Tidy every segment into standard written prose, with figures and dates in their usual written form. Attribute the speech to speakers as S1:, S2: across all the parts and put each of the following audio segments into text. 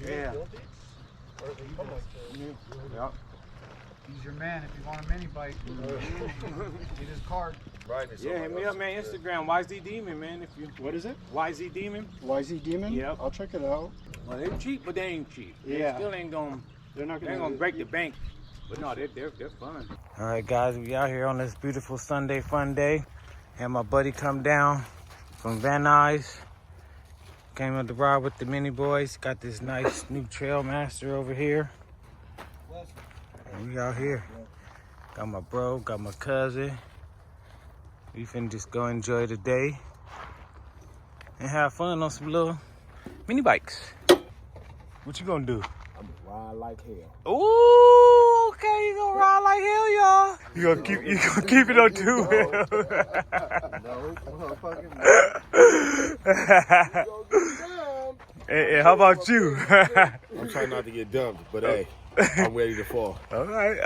S1: Yeah.
S2: Yep.
S1: He's your man if you want a mini bike. Get his card.
S2: Right. Yeah, hit me up, man. Instagram, YZ Demon, man. If you.
S3: What is it?
S2: YZ Demon.
S3: YZ Demon?
S2: Yep.
S3: I'll check it out.
S2: Well, they're cheap, but they ain't cheap.
S3: Yeah.
S2: They still ain't gonna.
S3: They're not
S2: They ain't
S3: gonna
S2: gonna break the bank. But no, they're fun. All right, guys, we out here on this beautiful Sunday fun day. Had my buddy come down from Van Nuys. Came up to ride with the mini boys. Got this nice new Trail Master over here. And we out here. Got my bro, got my cousin. We finna just go enjoy the day and have fun on some little mini bikes. What you gonna do?
S4: I'm gonna ride like hell.
S2: Ooh, okay, you gonna ride like hell, y'all. You gonna keep it on 2 wheels.
S4: No, motherfucking
S2: Hey, how about you?
S4: I'm trying not to get dumped, but hey, I'm ready to fall.
S2: All right.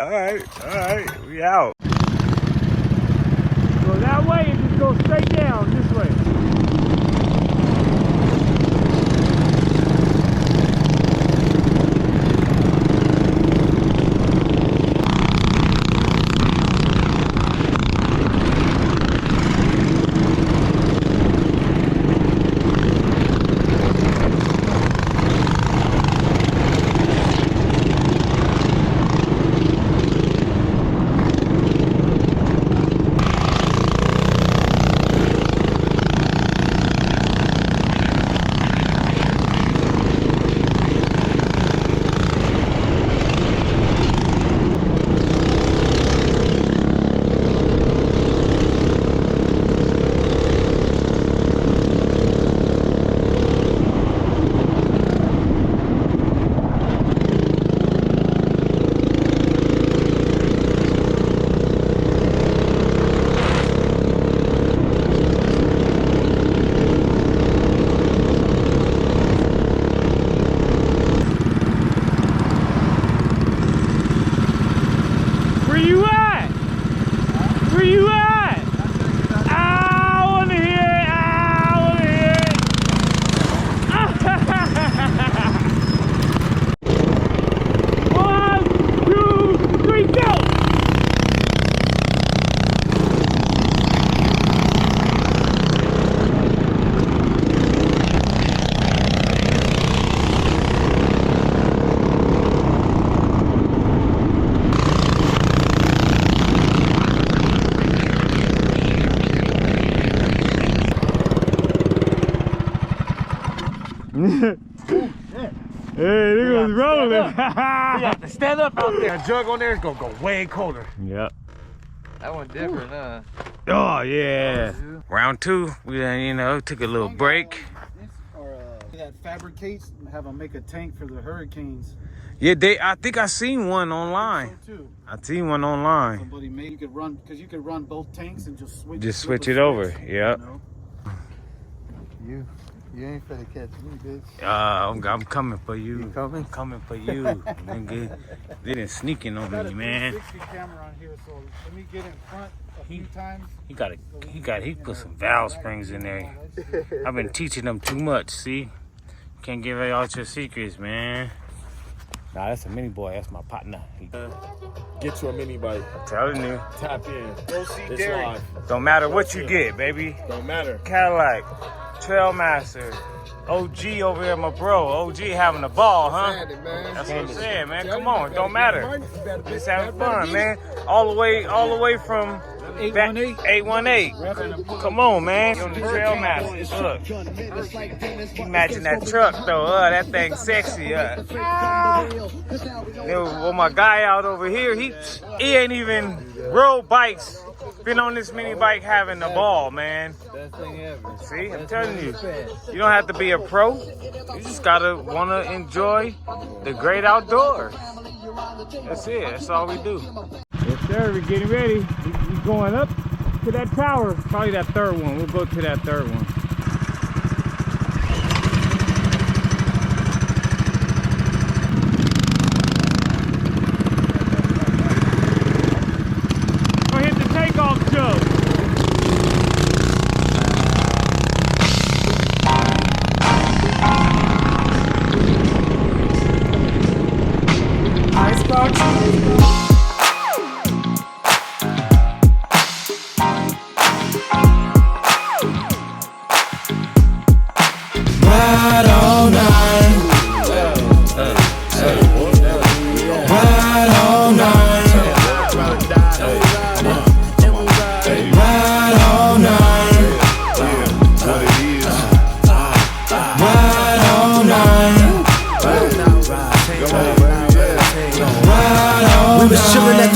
S2: We out. Go that way and just go straight down this way. Hey, they was rolling. We got to stand up out there. That jug on there is gonna go way colder. Yep.
S5: That one different, huh?
S2: Oh yeah. Round 2, we took a little break.
S1: That fabricates and have them make a tank for the hurricanes.
S2: Yeah, I think I seen one online.
S1: So too.
S2: I seen one online.
S1: Somebody made you could run because you could run both tanks and just switch.
S2: Just switch it over. Yep.
S5: You ain't finna catch me, bitch.
S2: I'm coming for you.
S5: You coming?
S2: I'm coming for you. Nigga. They done sneaking on me, man.
S1: 360 camera on here, so let me get in front a few times.
S2: He put some valve springs in there. I've been teaching them too much. See, can't give out your secrets, man. Nah, that's a mini boy. That's my partner.
S4: Get you a mini bike.
S2: I'm telling you.
S4: Tap in.
S1: Go see
S4: It's
S1: Derek.
S4: live.
S2: Don't matter what you get, baby.
S4: Don't matter.
S2: Cadillac, Trailmaster, OG over here, my bro. OG having a ball, huh? That's what I'm saying, man. Come on, it don't matter. Just having fun, man. All the way from 818. Come on, man. On the Trailmaster. Look. You matching that truck though. That thing sexy. Well, my guy out over here, he ain't even rode bikes. Been on this mini bike having a ball, man.
S5: Best thing ever.
S2: See, I'm telling you, you don't have to be a pro. You just gotta wanna enjoy the great outdoors. That's it. That's all we do. Yes, sir. We're getting ready. We're going up to that tower. Probably that third one. We'll go to that third one. Go hit the takeoff jump.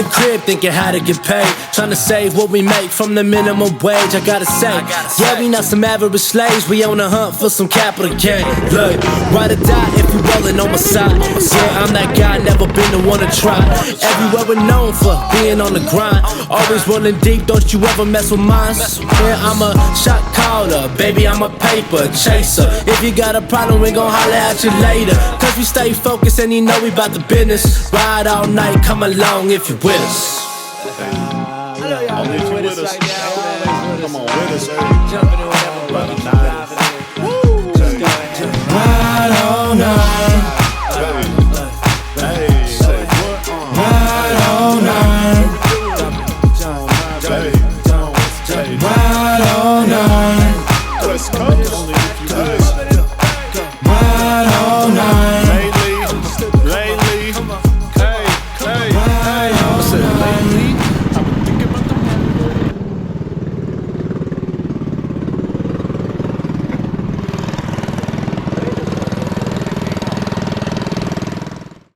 S3: the crib thinking how to get paid. Trying to save what we make from the minimum wage. I gotta say, yeah, we not some average slaves. We on the hunt for some capital gain. Look, ride or die if you rolling on my side. Yeah, I'm that guy, never been the one to try. Everywhere we're known for being on the grind. Always rolling deep, don't you ever mess with mine. Yeah, I'm a shot caller, baby, I'm a paper chaser. If you got a problem, we gon' holler at you later. Cause we stay focused and you know we bout the business. Ride all night, come along if you with us.
S4: Only if you with us. Come on, with us,
S3: Jumping